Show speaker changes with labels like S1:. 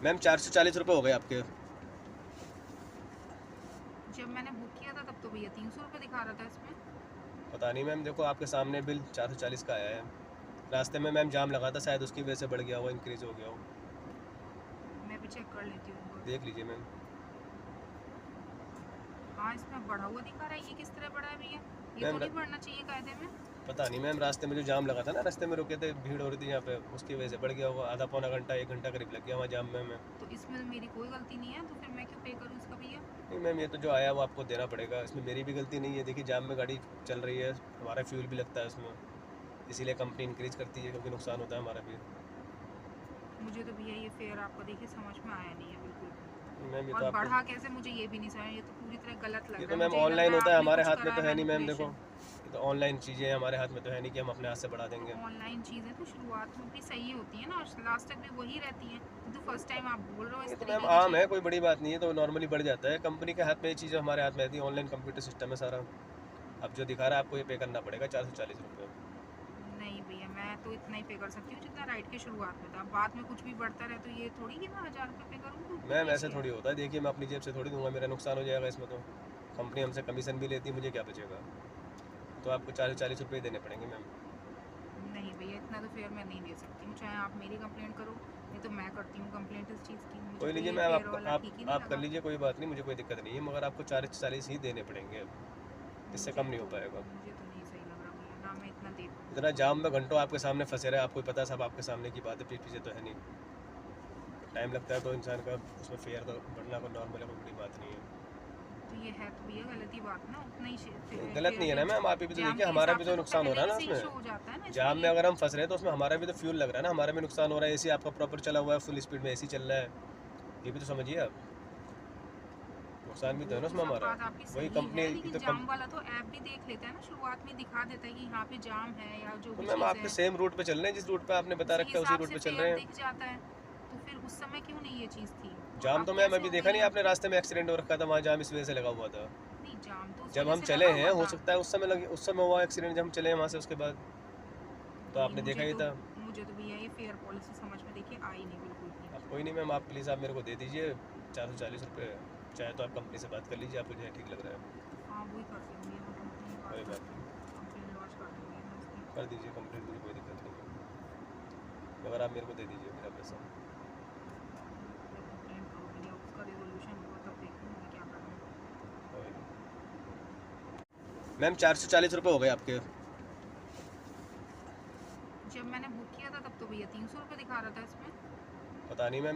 S1: Ma'am 440 रुपये हो गए आपके।
S2: जब मैंने बुक किया था तब तो भैया 300 रुपये दिखा रहा था इसमें।
S1: पता नहीं मैम, देखो आपके सामने बिल 440 का आया है। रास्ते में मैम जाम लगा था, शायद उसकी वजह से बढ़ गया हो, इंक्रीज हो गया हो।
S2: मैं भी चेक कर लेती हूँ एक बार।
S1: देख लीजिए मैम।
S2: हाँ, इसमें बढ़ा हुआ दिखा रहा है। ये किस तरह बढ़ा है भैया? ये तो
S1: मैम
S2: नहीं बढ़ना चाहिए कायदे में।
S1: पता नहीं मैम, रास्ते में जो जाम लगा था ना, रास्ते में रुके थे, भीड़ हो रही थी यहाँ पे, उसकी वजह से बढ़ गया होगा। आधा पौना घंटा 1 घंटा करीब लग गया वहाँ जाम में हमें।
S2: तो इसमें मेरी कोई गलती नहीं है, तो फिर मैं क्यों पे करूँ इसका भैया?
S1: नहीं मैम, ये तो जो आया वो आपको देना पड़ेगा, इसमें मेरी भी गलती नहीं है। देखिए जाम में गाड़ी चल रही है, हमारा फ्यूल भी लगता है उसमें, इसीलिए कंपनी इंक्रीज करती है क्योंकि नुकसान होता है हमारा भी।
S2: मुझे तो भैया ये फेयर आपका देखिए समझ में आया नहीं है बिल्कुल भी।
S1: मैम ये
S2: और
S1: तो आपको,
S2: बढ़ा कैसे मुझे ये भी नहीं समझ। ये तो पूरी तरह गलत लग
S1: ये
S2: रहा
S1: तो
S2: है।
S1: मैम
S2: मुझे ये लग
S1: ऑनलाइन
S2: रहा है
S1: होता है,
S2: आपने
S1: हमारे
S2: कुछ
S1: हाथ
S2: करा
S1: में तो
S2: है
S1: है नहीं मैम। देखो
S2: मैनिपुलेशन।
S1: ये तो ऑनलाइन चीज़ें हैं, हमारे हाथ में तो है नहीं कि हम अपने हाथ से बढ़ा
S2: तो
S1: देंगे।
S2: ऑनलाइन चीज़ें तो शुरुआत में भी सही होती है ना, और लास्ट तक भी वही रहती हैं। तो फर्स्ट टाइम आप बोल रहे हो
S1: ये
S2: इस
S1: तो मैम
S2: तरीके की
S1: आम है,
S2: चीज़।
S1: कोई बड़ी बात नहीं है, तो नॉर्मली बढ़ जाता है। कंपनी के हाथ में ये चीज़ें हमारे हाथ में रहती है, ऑनलाइन कंप्यूटर सिस्टम है सारा। अब जो दिखा रहा है आपको ये पे करना पड़ेगा 440 रुपये।
S2: नहीं भैया, मैं तो इतना ही पे कर सकती हूँ जितना राइड के शुरुआत में था। अब बाद में कुछ भी बढ़ता रहे तो ये थोड़ी कि मैं 1000 रुपये पे करूँगी ऊपर
S1: मैम ऐसे
S2: नीचे।
S1: थोड़ी होता है, देखिए मैं अपनी जेब से थोड़ी दूंगा, मेरा नुकसान हो जाएगा इसमें तो। कंपनी हमसे कमीशन भी लेती है, मुझे क्या बचेगा। तो आपको 440 रुपये देने पड़ेंगे मैम।
S2: नहीं भैया, इतना तो फेयर मैं नहीं दे सकती हूँ। चाहे आप मेरी कंप्लेंट करो, नहीं तो मैं करती हूँ कंप्लेंट इस चीज़ की। मुझे
S1: कोई
S2: तो
S1: लीजिए
S2: ये
S1: मैम,
S2: फेयर
S1: आपको
S2: वाला ठीक ही नहीं
S1: आप कर
S2: लगा।
S1: लीजिए, कोई बात नहीं, मुझे कोई दिक्कत नहीं है, मगर आपको 440 ही देने पड़ेंगे अब, इससे
S2: मुझे
S1: कम नहीं हो
S2: तो
S1: पाएगा।
S2: मुझे तो नहीं सही लग रहा भैया, ना मैं इतना दे
S1: इतना
S2: पाऊँगी।
S1: जाम में घंटों आपके सामने फंसे रहे, आपको पता है सब आपके सामने की बात है, पीठ पीछे तो है नहीं। टाइम लगता है तो इंसान का, उसमें फेयर तो बढ़ना कोई नॉर्मल है, कोई बड़ी बात नहीं है।
S2: तो ये है तो भैया गलत ही बात ना। उतना ही
S1: नहीं गलत नहीं
S2: फेयर
S1: है
S2: है।
S1: ना मैम, आप ये भी तो
S2: जाम
S1: देखिए,
S2: के
S1: हमारा
S2: हिसाब
S1: भी
S2: से
S1: तो
S2: तो
S1: नुकसान हो
S2: पहले
S1: रहा है
S2: ही
S1: ना
S2: से ही शो
S1: उसमें।
S2: हो जाता है ना
S1: जाम में
S2: इसलिए।
S1: अगर हम फंस रहे हैं तो उसमें हमारा भी तो फ्यूल लग रहा है ना, हमारा भी नुकसान हो रहा है। एसी आपका प्रॉपर चला हुआ है, फुल स्पीड में एसी चल रहा है, ये भी तो समझिए आप। नुकसान भी तो
S2: वो
S1: है ना
S2: तो
S1: उसमें
S2: सब
S1: हमारा।
S2: बात आपकी
S1: वही
S2: सही
S1: कंपनी
S2: है,
S1: की
S2: लेकिन
S1: तो
S2: जाम वाला तो ऐप भी देख लेता है ना, शुरुआत में दिखा देता है कि यहाँ पे जाम है या जो
S1: तो
S2: भी
S1: मैम
S2: चीज़
S1: आपके
S2: है।
S1: सेम रूट पे चल रहे हैं, जिस रूट पे आपने बता
S2: उसी
S1: रखा है उसी
S2: हिसाब
S1: रूट
S2: से
S1: पे चल
S2: फेयर
S1: रहे हैं।
S2: दिख जाता है। तो फिर उस समय क्यों नहीं ये चीज़ थी? और
S1: जाम
S2: अब
S1: तो मैम
S2: कैसे
S1: अभी
S2: हो
S1: देखा
S2: गई
S1: नहीं
S2: है?
S1: आपने, रास्ते में एक्सीडेंट हो रखा था, वहाँ जाम इस वजह से लगा हुआ था।
S2: नहीं, जाम तो उस
S1: जब
S2: वजह
S1: हम
S2: से
S1: चले
S2: लगा
S1: हैं,
S2: हुआ
S1: हो
S2: था।
S1: सकता है उस समय लगे, उस समय हुआ एक्सीडेंट जब हम चले हैं वहाँ से, उसके बाद तो
S2: वही
S1: आपने देखा ही था।
S2: मुझे तो भैया ये फेयर पॉलिसी समझ में देखिए आई नहीं बिल्कुल भी।
S1: अब कोई नहीं मैम, आप प्लीज़ आप मेरे को दे दीजिए 440 रुपये। चाहे तो आप कंपनी से बात कर लीजिए, आपको जो ठीक लग रहा है।
S2: हाँ, वही करती हूँ भैया, मैं कंपनी में बात
S1: कोई बात
S2: करती
S1: नहीं,
S2: हूँ। कंप्लेन लॉन्च कर दूँगी मैं इसकी।
S1: कर दीजिए कंप्लीट, मुझे कोई दिक्कत नहीं है, मगर आप मेरे को दे दीजिए मेरा पैसा।
S2: मैं पहले कंप्लेंट करूँगी, जब उसका रिजोल्यूशन होगा तब देखूँगी क्या करना है।
S1: कोई नहीं मैम, 440 रुपये हो गए आपके।
S2: जब मैंने बुक किया था तब तो भैया 300 रुपये दिखा रहा था इसमें।
S1: पता नहीं मैम।